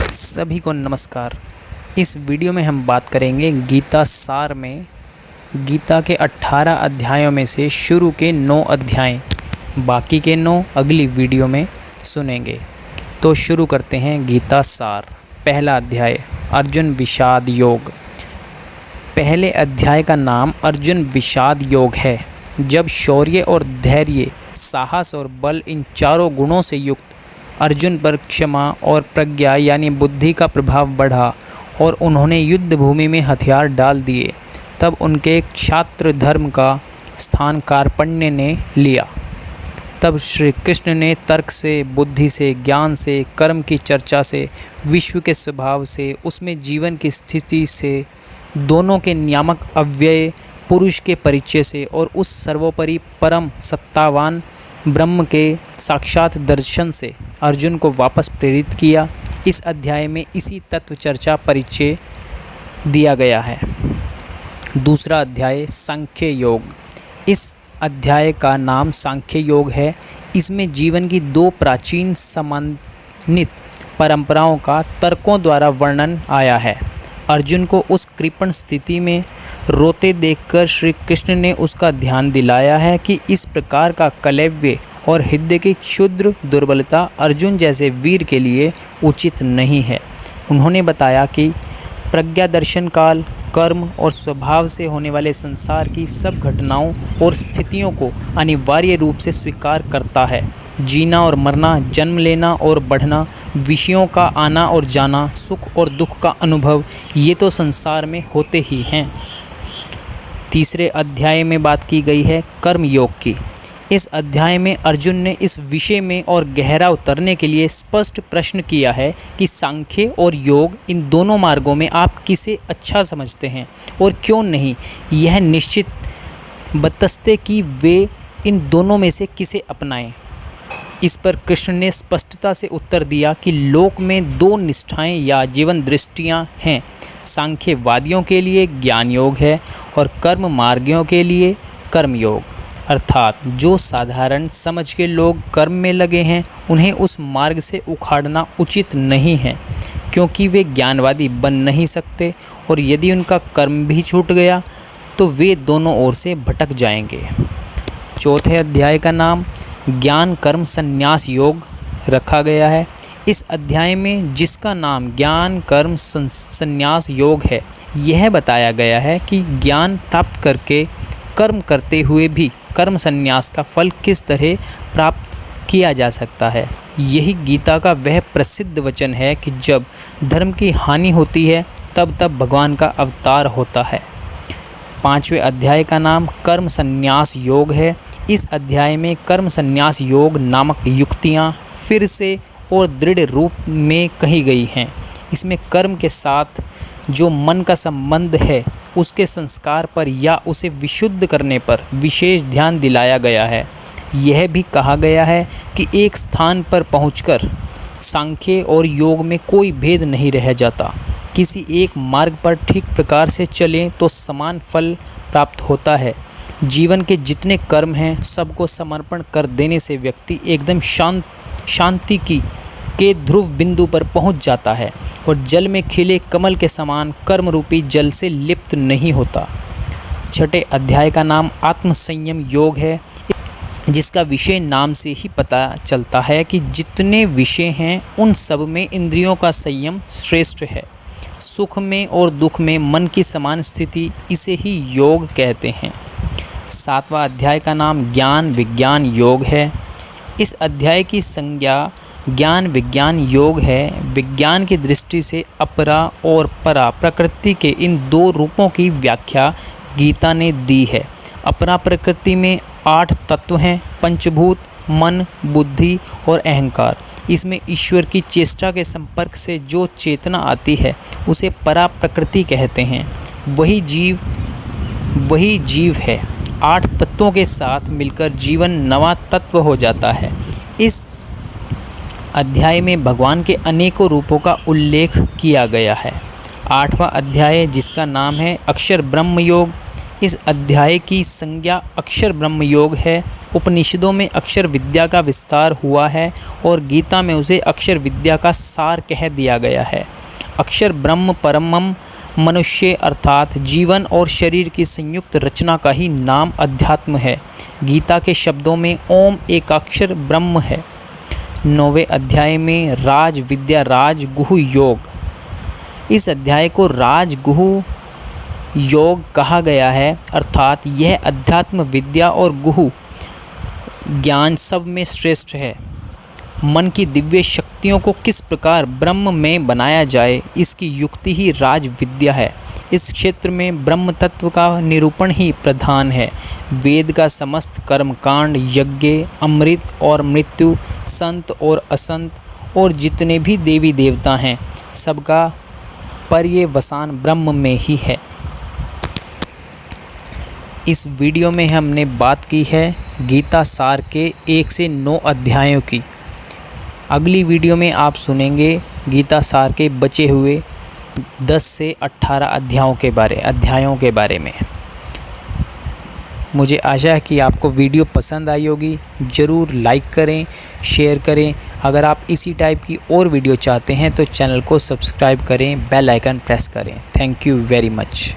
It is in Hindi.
सभी को नमस्कार। इस वीडियो में हम बात करेंगे गीता सार में गीता के 18 अध्यायों में से शुरू के 9 अध्याय, बाकी के 9 अगली वीडियो में सुनेंगे। तो शुरू करते हैं गीता सार। पहला अध्याय, अर्जुन विषाद योग। पहले अध्याय का नाम अर्जुन विषाद योग है। जब शौर्य और धैर्य, साहस और बल, इन चारों गुणों से युक्त अर्जुन पर क्षमा और प्रज्ञा यानी बुद्धि का प्रभाव बढ़ा और उन्होंने युद्ध भूमि में हथियार डाल दिए, तब उनके क्षात्र धर्म का स्थान कार्पण्य ने लिया। तब श्री कृष्ण ने तर्क से, बुद्धि से, ज्ञान से, कर्म की चर्चा से, विश्व के स्वभाव से, उसमें जीवन की स्थिति से, दोनों के नियामक अव्यय पुरुष के परिचय से और उस सर्वोपरि परम सत्तावान ब्रह्म के साक्षात दर्शन से अर्जुन को वापस प्रेरित किया। इस अध्याय में इसी तत्व चर्चा परिचय दिया गया है। दूसरा अध्याय, सांख्य योग। इस अध्याय का नाम सांख्य योग है। इसमें जीवन की 2 प्राचीन समन्वित परंपराओं का तर्कों द्वारा वर्णन आया है। अर्जुन को उस कृपण स्थिति में रोते देखकर श्री कृष्ण ने उसका ध्यान दिलाया है कि इस प्रकार का कलव्य और हृदय की क्षुद्र दुर्बलता अर्जुन जैसे वीर के लिए उचित नहीं है। उन्होंने बताया कि प्रज्ञा दर्शन काल, कर्म और स्वभाव से होने वाले संसार की सब घटनाओं और स्थितियों को अनिवार्य रूप से स्वीकार करता है। जीना और मरना, जन्म लेना और बढ़ना, विषयों का आना और जाना, सुख और दुख का अनुभव, ये तो संसार में होते ही हैं। तीसरे अध्याय में बात की गई है कर्म योग की। इस अध्याय में अर्जुन ने इस विषय में और गहरा उतरने के लिए स्पष्ट प्रश्न किया है कि सांख्य और योग, इन दोनों मार्गों में आप किसे अच्छा समझते हैं और क्यों नहीं। यह निश्चित बतस्ते कि वे इन दोनों में से किसे अपनाएं। इस पर कृष्ण ने स्पष्टता से उत्तर दिया कि लोक में 2 निष्ठाएं या जीवन दृष्टियां हैं। सांख्यवादियों के लिए ज्ञान योग है और कर्म मार्गियों के लिए कर्म योग। अर्थात जो साधारण समझ के लोग कर्म में लगे हैं, उन्हें उस मार्ग से उखाड़ना उचित नहीं है, क्योंकि वे ज्ञानवादी बन नहीं सकते और यदि उनका कर्म भी छूट गया तो वे दोनों ओर से भटक जाएंगे। चौथे अध्याय का नाम ज्ञान कर्म संन्यास योग रखा गया है। इस अध्याय में जिसका नाम ज्ञान कर्म संन्यास योग है, यह बताया गया है कि ज्ञान प्राप्त करके कर्म करते हुए भी कर्म संन्यास का फल किस तरह प्राप्त किया जा सकता है। यही गीता का वह प्रसिद्ध वचन है कि जब धर्म की हानि होती है तब भगवान का अवतार होता है। 5वें अध्याय का नाम कर्म संन्यास योग है। इस अध्याय में कर्म संन्यास योग नामक युक्तियाँ फिर से और दृढ़ रूप में कही गई हैं। इसमें कर्म के साथ जो मन का संबंध है, उसके संस्कार पर या उसे विशुद्ध करने पर विशेष ध्यान दिलाया गया है। यह भी कहा गया है कि एक स्थान पर पहुंचकर सांख्य और योग में कोई भेद नहीं रह जाता। किसी एक मार्ग पर ठीक प्रकार से चलें तो समान फल प्राप्त होता है। जीवन के जितने कर्म हैं, सबको समर्पण कर देने से व्यक्ति एकदम शांति के ध्रुव बिंदु पर पहुंच जाता है और जल में खिले कमल के समान कर्म रूपी जल से लिप्त नहीं होता। 6ठे अध्याय का नाम आत्म संयम योग है, जिसका विषय नाम से ही पता चलता है कि जितने विषय हैं उन सब में इंद्रियों का संयम श्रेष्ठ है। सुख में और दुख में मन की समान स्थिति, इसे ही योग कहते हैं। 7वां अध्याय का नाम ज्ञान विज्ञान योग है। इस अध्याय की संज्ञा ज्ञान विज्ञान योग है। विज्ञान की दृष्टि से अपरा और परा प्रकृति के इन 2 रूपों की व्याख्या गीता ने दी है। अपरा प्रकृति में 8 तत्व हैं, पंचभूत, मन, बुद्धि और अहंकार। इसमें ईश्वर की चेष्टा के संपर्क से जो चेतना आती है उसे परा प्रकृति कहते हैं। वही जीव है। 8 तत्वों के साथ मिलकर जीवन नवा तत्व हो जाता है। इस अध्याय में भगवान के अनेकों रूपों का उल्लेख किया गया है। 8वां अध्याय, जिसका नाम है अक्षर ब्रह्म योग, इस अध्याय की संज्ञा अक्षर ब्रह्म योग है। उपनिषदों में अक्षर विद्या का विस्तार हुआ है और गीता में उसे अक्षर विद्या का सार कह दिया गया है। अक्षर ब्रह्म परमम मनुष्य अर्थात जीवन और शरीर की संयुक्त रचना का ही नाम अध्यात्म है। गीता के शब्दों में ओम एकाक्षर ब्रह्म है। 9वें अध्याय में राज विद्या राज गुह योग, इस अध्याय को राज गुह योग कहा गया है, अर्थात यह अध्यात्म विद्या और गुह ज्ञान सब में श्रेष्ठ है। मन की दिव्य शक्तियों को किस प्रकार ब्रह्म में बनाया जाए, इसकी युक्ति ही राज विद्या है। इस क्षेत्र में ब्रह्म तत्व का निरूपण ही प्रधान है। वेद का समस्त कर्मकांड, यज्ञ, अमृत और मृत्यु, संत और असंत और जितने भी देवी देवता हैं, सबका पर्यवसान ब्रह्म में ही है। इस वीडियो में हमने बात की है गीता सार के 1 से 9 अध्यायों की। अगली वीडियो में आप सुनेंगे गीता सार के बचे हुए 10 से 18 अध्यायों के बारे में। मुझे आशा है कि आपको वीडियो पसंद आई होगी। ज़रूर लाइक करें, शेयर करें। अगर आप इसी टाइप की और वीडियो चाहते हैं तो चैनल को सब्सक्राइब करें, बेल आइकन प्रेस करें। Thank you very much.